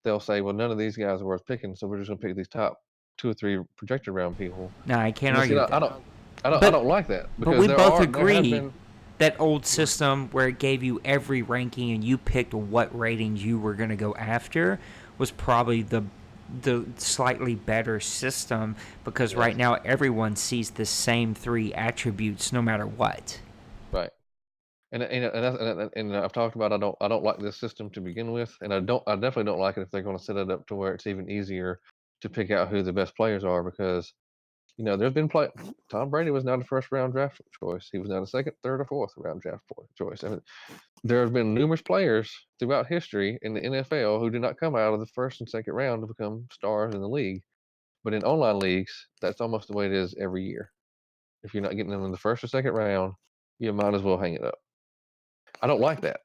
They'll say, well, none of these guys are worth picking, so we're just going to pick these top 2 or 3 projected round people. No, I can't And see, argue with I that. don't, I But don't like that but because we both there have agree been. that old Right. system where it gave you every ranking and you picked what ratings you were going to go after was probably the slightly better system, because right Yes. now everyone sees the same 3 attributes no matter what. Right. And I've talked about I don't like this system to begin with, and I definitely don't like it if they're going to set it up to where it's even easier to pick out who the best players are because there's been Tom Brady was not a first round draft choice. He was not a second, third, or fourth round draft choice. I mean, there have been numerous players throughout history in the NFL who did not come out of the first and second round to become stars in the league. But in online leagues, that's almost the way it is every year. If you're not getting them in the first or second round, you might as well hang it up. I don't like that.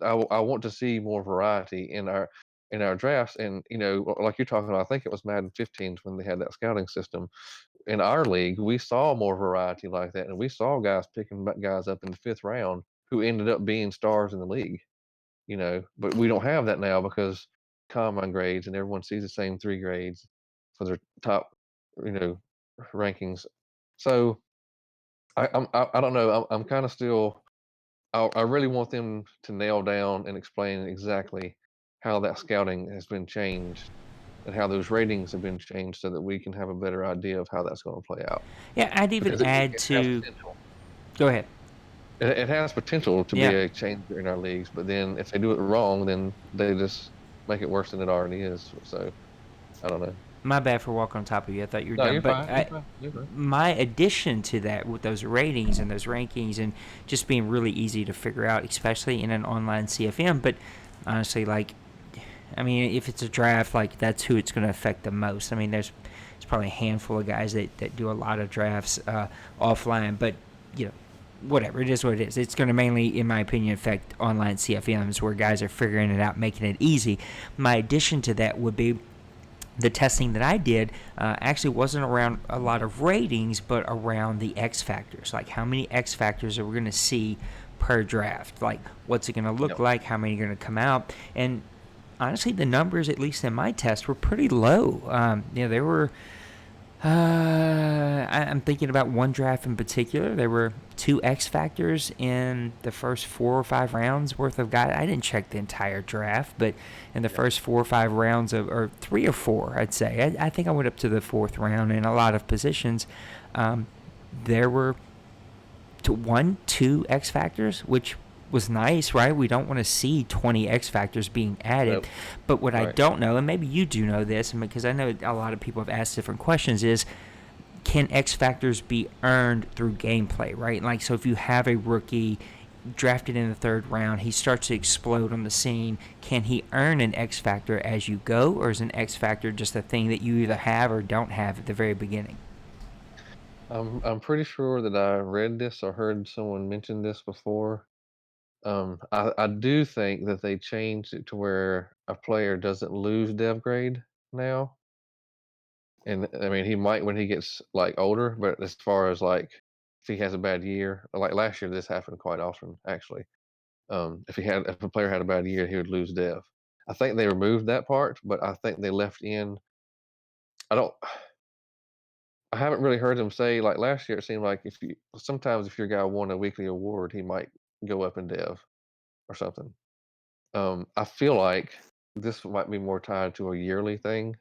I want to see more variety in our drafts, and like you're talking about, I think it was Madden 15 when they had that scouting system. In our league, we saw more variety like that, and we saw guys picking guys up in the 5th round who ended up being stars in the league. But we don't have that now because combine grades and everyone sees the same 3 grades for their top, you know, rankings. So I don't know. I'm kind of still. I really want them to nail down and explain exactly how that scouting has been changed and how those ratings have been changed so that we can have a better idea of how that's going to play out. Yeah, I'd even Because add it has to. potential. Go ahead. It has potential to be Yeah. a changer in our leagues, but then if they do it wrong, then they just make it worse than it already is. So I don't know. My bad for walking on top of you. I thought you were No, done. you're But fine. You're fine. You're fine. my addition to that with those ratings and those rankings and just being really easy to figure out, especially in an online CFM. But honestly, like, I mean, if it's a draft, like, that's who it's going to affect the most. I mean, there's probably a handful of guys that do a lot of drafts offline, but, whatever. It is what it is. It's going to mainly, in my opinion, affect online CFMs where guys are figuring it out, making it easy. My addition to that would be the testing that I did actually wasn't around a lot of ratings, but around the X factors. Like, how many X factors are we going to see per draft? Like, what's it going to look Yep. like? How many are going to come out? And honestly, the numbers, at least in my test, were pretty low. They were. I'm thinking about one draft in particular. There were 2 X factors in the first 4 or 5 rounds worth of guys. I didn't check the entire draft, but in the first 4 or 5 rounds or 3 or 4, I'd say. I think I went up to the 4th round in a lot of positions. There were 2 X factors, which was nice, right? We don't want to see 20 X factors being added. Nope. But what I Right. don't know, and maybe you do know this, because I know a lot of people have asked different questions, is can X factors be earned through gameplay, right? Like, so if you have a rookie drafted in the 3rd round, he starts to explode on the scene, can he earn an X factor as you go, or is an X factor just a thing that you either have or don't have at the very beginning? I'm pretty sure that I read this or heard someone mention this before. I do think that they changed it to where a player doesn't lose dev grade now. And I mean, he might when he gets like older, but as far as like if he has a bad year, like last year, this happened quite often actually. If a player had a bad year, he would lose dev. I think they removed that part, but I think they left in. I don't. I haven't really heard them say like last year. It seemed like if your guy won a weekly award, he might go up in dev or something. I feel like this might be more tied to a yearly thing,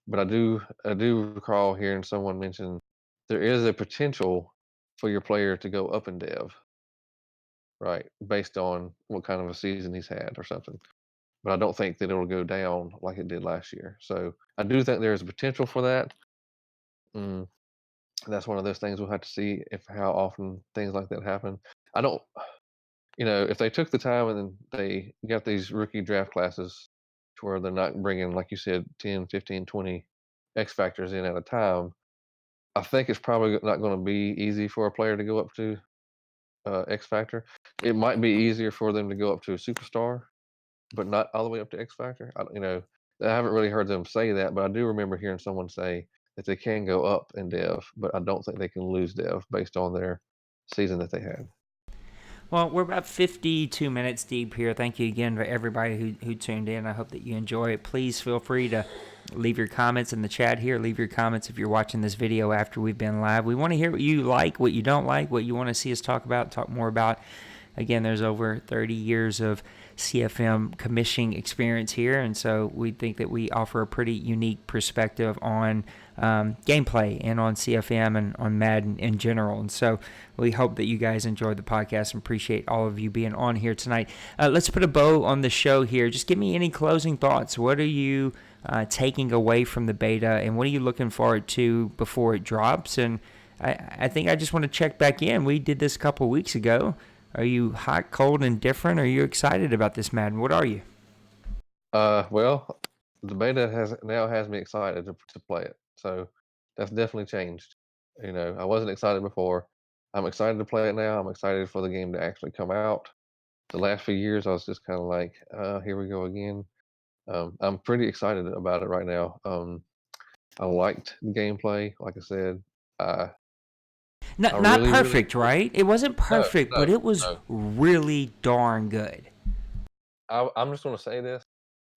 but I do recall hearing someone mention there is a potential for your player to go up in dev, right, based on what kind of a season he's had or something. But I don't think that it'll go down like it did last year. So I do think there is a potential for that. Mm, that's one of those things we'll have to see if how often things like that happen. I don't, if they took the time and then they got these rookie draft classes to where they're not bringing, like you said, 10, 15, 20 X factors in at a time, I think it's probably not going to be easy for a player to go up to X factor. It might be easier for them to go up to a superstar, but not all the way up to X factor. I haven't really heard them say that, but I do remember hearing someone say that they can go up in dev, but I don't think they can lose dev based on their season that they had. Well, we're about 52 minutes deep here. Thank you again for everybody who tuned in. I hope that you enjoy it. Please feel free to leave your comments in the chat here. Leave your comments if you're watching this video after we've been live. We want to hear what you like, what you don't like, what you want to see us talk more about. Again, there's over 30 years of CFM commissioning experience here, and so we think that we offer a pretty unique perspective on gameplay and on CFM and on Madden in general. And so we hope that you guys enjoyed the podcast and appreciate all of you being on here tonight. Let's put a bow on the show here. Just give me any closing thoughts. What are you taking away from the beta, and what are you looking forward to before it drops? And I think I just want to check back in. We did this a couple weeks ago. Are you hot, cold, and different? Are you excited about this Madden? What are you? Well, the beta has me excited to play it. So that's definitely changed. I wasn't excited before. I'm excited to play it now. I'm excited for the game to actually come out. The last few years, I was just kind of like, here we go again. I'm pretty excited about it right now. I liked the gameplay. Like I said, Not perfect, right? It wasn't perfect, but it was no. really darn good. I'm just going to say this.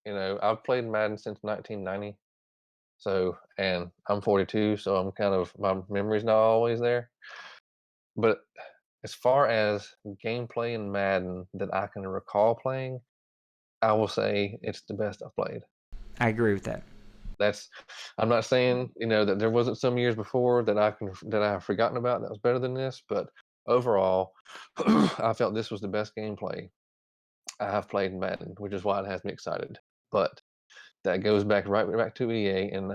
I've played Madden since 1990. And I'm 42, so my memory's not always there. But as far as gameplay in Madden that I can recall playing, I will say it's the best I've played. I agree with that. I'm not saying, that there wasn't some years before that I have forgotten about that was better than this, but overall, I felt this was the best gameplay I have played in Madden, which is why it has me excited. But that goes back right back to EA, and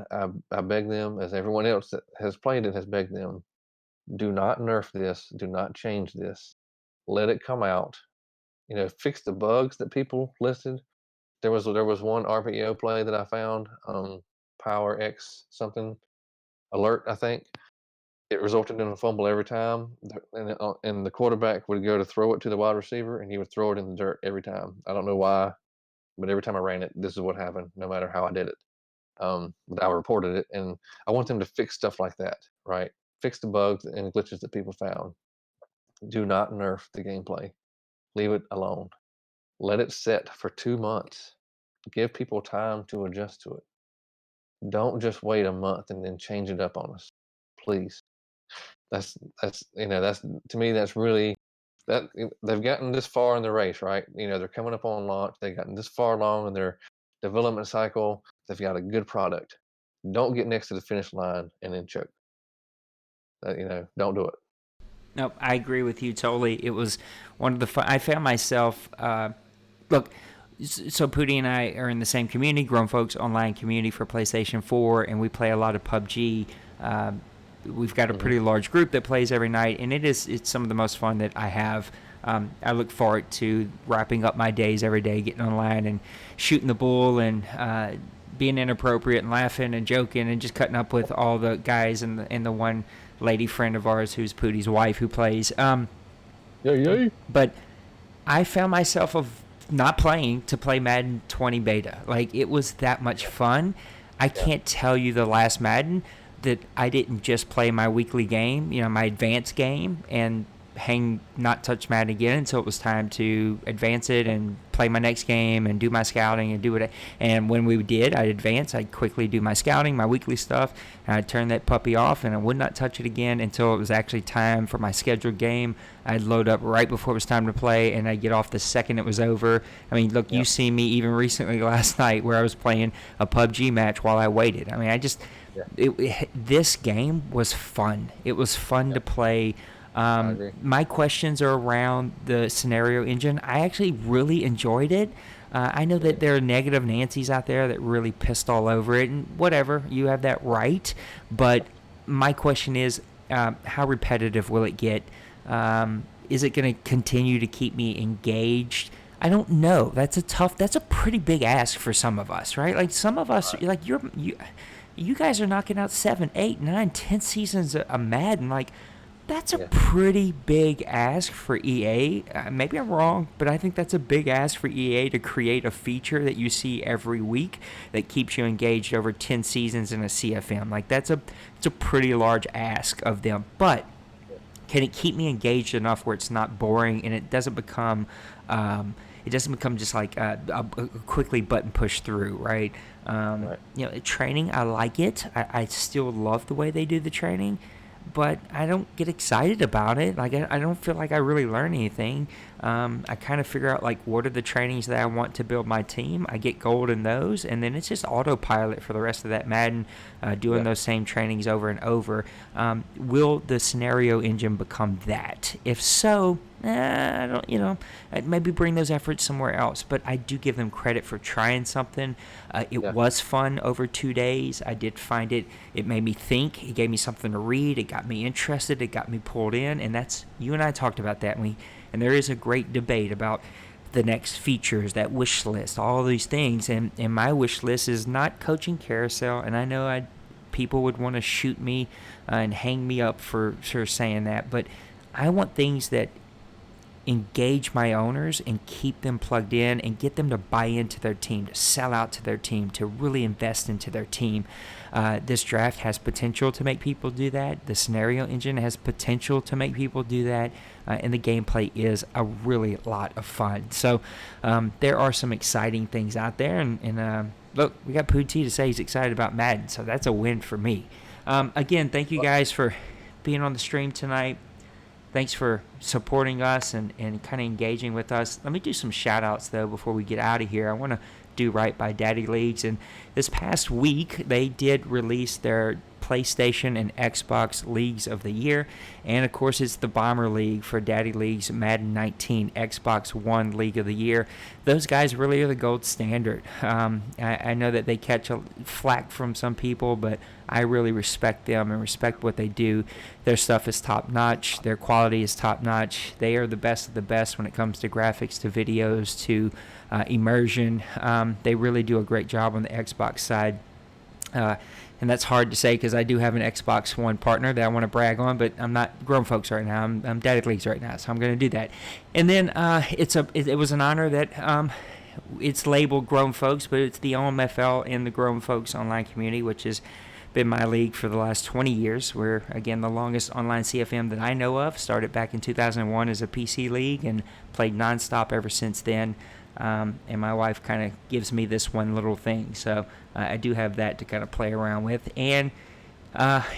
I beg them, as everyone else that has played it has begged them, do not nerf this, do not change this. Let it come out. Fix the bugs that people listed. There was one RPO play that I found, Power X something alert, I think. It resulted in a fumble every time, and the quarterback would go to throw it to the wide receiver, and he would throw it in the dirt every time. I don't know why, but every time I ran it, this is what happened, no matter how I did it. But I reported it, and I want them to fix stuff like that, right? Fix the bugs and glitches that people found. Do not nerf the gameplay. Leave it alone. Let it set for 2 months. Give people time to adjust to it. Don't just wait a month and then change it up on us, please. That's to me, that's really that they've gotten this far in the race, right? They're coming up on launch. They've gotten this far along in their development cycle. They've got a good product. Don't get next to the finish line and then choke. Don't do it. Nope, I agree with you totally. It was one of the I found myself look. So Phooty and I are in the same community, Grown Folks Online community for PlayStation 4, and we play a lot of PUBG. We've got a pretty large group that plays every night, and it's some of the most fun that I have. I look forward to wrapping up my days every day, getting online and shooting the bull and being inappropriate and laughing and joking and just cutting up with all the guys and the one lady friend of ours who's Phooty's wife who plays. Yay. But I found myself not playing to play Madden 20 beta. Like, it was that much fun. I can't tell you the last Madden that I didn't just play my weekly game, my advanced game, and not touch Madden again until it was time to advance it and play my next game and do my scouting and do it. And when we did, I'd advance. I'd quickly do my scouting, my weekly stuff, and I'd turn that puppy off, and I would not touch it again until it was actually time for my scheduled game. I'd load up right before it was time to play, and I'd get off the second it was over. I mean, look, you see me even recently last night where I was playing a PUBG match while I waited. I mean, this game was fun. It was fun to play. My questions are around the scenario engine. I actually really enjoyed it. I know that there are negative Nancys out there that really pissed all over it, and whatever, you have that right. But my question is, how repetitive will it get? Is it going to continue to keep me engaged? I don't know. That's a pretty big ask for some of us, right? Like some of us, like you guys are knocking out 7, 8, 9, 10 seasons of Madden. Like, that's a pretty big ask for EA. Maybe I'm wrong, but I think that's a big ask for EA to create a feature that you see every week that keeps you engaged over 10 seasons in a CFM. Like, it's a pretty large ask of them. But can it keep me engaged enough where it's not boring and it doesn't become just like a quickly button push through, right? Training, I like it. I still love the way they do the training, but I don't get excited about it. Like, I don't feel like I really learn anything. I kind of figure out, like, what are the trainings that I want to build my team. I get gold in those, and then it's just autopilot for the rest of that Madden, doing those same trainings over and over. Will the scenario engine become that? If so, I don't, I'd maybe bring those efforts somewhere else. But I do give them credit for trying something. It was fun over 2 days. I did find it made me think. It gave me something to read. It got me interested. It got me pulled in. And that's, you and I talked about that. And there is a great debate about the next features, that wish list, all these things. And my wish list is not coaching carousel. And I know people would want to shoot me and hang me up for saying that. But I want things that engage my owners and keep them plugged in and get them to buy into their team, to sell out to their team, to really invest into their team. This draft has potential to make people do that. The scenario engine has potential to make people do that. And the gameplay is a really lot of fun. So there are some exciting things out there. And look, we got Phooty to say he's excited about Madden. So that's a win for me. Again, thank you guys for being on the stream tonight. Thanks for supporting us and kind of engaging with us. Let me do some shout-outs, though, before we get out of here. I want to do right by Daddy Leagues. And this past week, they did release their PlayStation and Xbox Leagues of the Year. And, of course, it's the Bomber League for Daddy Leagues Madden 19 Xbox One League of the Year. Those guys really are the gold standard. I know that they catch a flack from some people, but I really respect them and respect what they do. Their stuff is top-notch. Their quality is top-notch. They are the best of the best when it comes to graphics, to videos, to immersion. They really do a great job on the Xbox side. And that's hard to say because I do have an Xbox One partner that I want to brag on, but I'm not grown folks right now. I'm Daddy Leagues right now, so I'm going to do that. And then it was an honor that it's labeled grown folks, but it's the OMFL in the grown folks online community, which has been my league for the last 20 years. We're, again, the longest online CFM that I know of. Started back in 2001 as a PC league and played nonstop ever since then. And my wife kind of gives me this one little thing. So I do have that to kind of play around with. And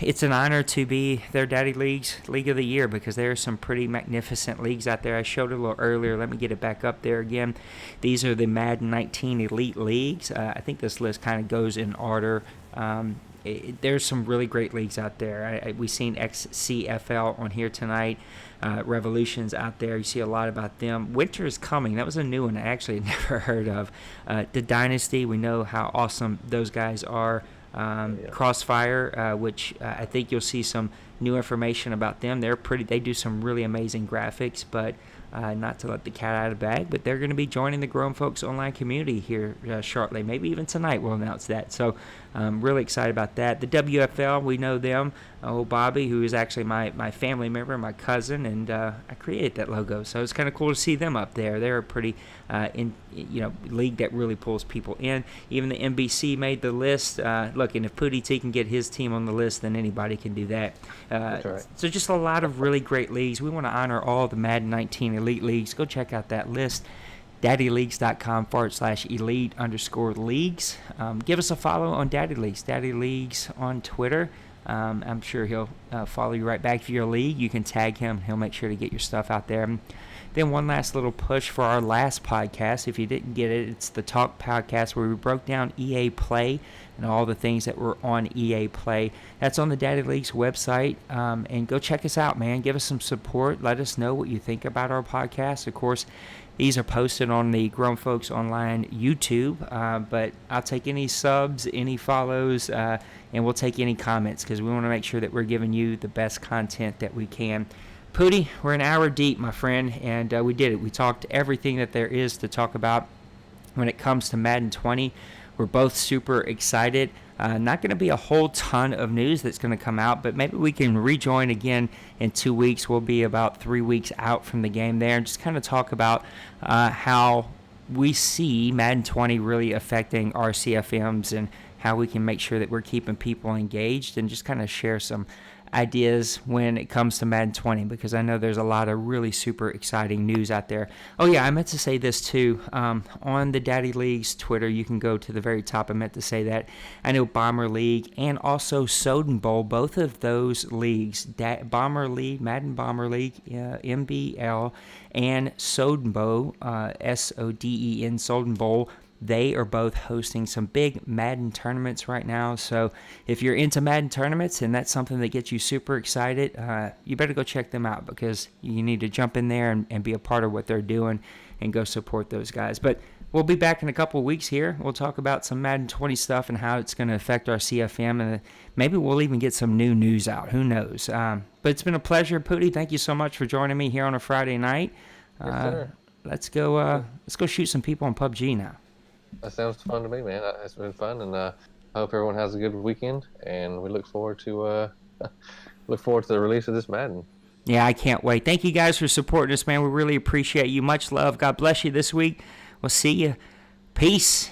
it's an honor to be their Daddy Leagues League of the Year because there are some pretty magnificent leagues out there. I showed it a little earlier. Let me get it back up there again. These are the Madden 19 Elite Leagues. I think this list kind of goes in order. There's some really great leagues out there. We've seen XCFL on here tonight. Revolution's out there. You see a lot about them. Winter is Coming. That was a new one I actually had never heard of. The Dynasty, we know how awesome those guys are. Crossfire, which I think you'll see some new information about them. They do some really amazing graphics, but not to let the cat out of the bag, but they're going to be joining the Grown Folks Online community here shortly. Maybe even tonight we'll announce that. So I'm really excited about that. The WFL, we know them. Old Bobby, who is actually my family member, my cousin, and I created that logo. So it's kind of cool to see them up there. They're a pretty league that really pulls people in. Even the NBC made the list. Look, and if Phooty T can get his team on the list, then anybody can do that. That's right. So just a lot of really great leagues. We want to honor all the Madden 19 Elite Leagues. Go check out that list. DaddyLeagues.com/elite_leagues. Give us a follow on DaddyLeagues. DaddyLeagues on Twitter. I'm sure he'll follow you right back. If you're a league, you can tag him. He'll make sure to get your stuff out there. Then one last little push for our last podcast. If you didn't get it, it's the Talk Podcast where we broke down EA Play and all the things that were on EA Play. That's on the Daddy Leagues website. And go check us out, man. Give us some support. Let us know what you think about our podcast. Of course, these are posted on the Grown Folks Online YouTube. But I'll take any subs, any follows, and we'll take any comments because we want to make sure that we're giving you the best content that we can. Phooty, we're an hour deep, my friend, and we did it. We talked everything that there is to talk about when it comes to Madden 20. We're both super excited. Not going to be a whole ton of news that's going to come out, but maybe we can rejoin again in 2 weeks. We'll be about 3 weeks out from the game there and just kind of talk about how we see Madden 20 really affecting our CFMs and how we can make sure that we're keeping people engaged and just kind of share some ideas when it comes to Madden 20 because I know there's a lot of really super exciting news out there. Oh yeah, I meant to say this too. On the Daddy Leagues Twitter, you can go to the very top. I meant to say that. I know Bomber League and also Soden Bowl, both of those leagues, Bomber League, Madden Bomber League, MBL, and Soden Bowl, SODEN, Soden Bowl. They are both hosting some big Madden tournaments right now. So if you're into Madden tournaments and that's something that gets you super excited, you better go check them out because you need to jump in there and be a part of what they're doing and go support those guys. But we'll be back in a couple of weeks here. We'll talk about some Madden 20 stuff and how it's going to affect our CFM. And maybe we'll even get some new news out. Who knows? But it's been a pleasure, Phooty. Thank you so much for joining me here on a Friday night. Yes, sir. Let's go shoot some people on PUBG now. That sounds fun to me, man. It's been fun, and I hope everyone has a good weekend. And we look forward to the release of this Madden. Yeah, I can't wait. Thank you guys for supporting us, man. We really appreciate you. Much love. God bless you this week. We'll see you. Peace.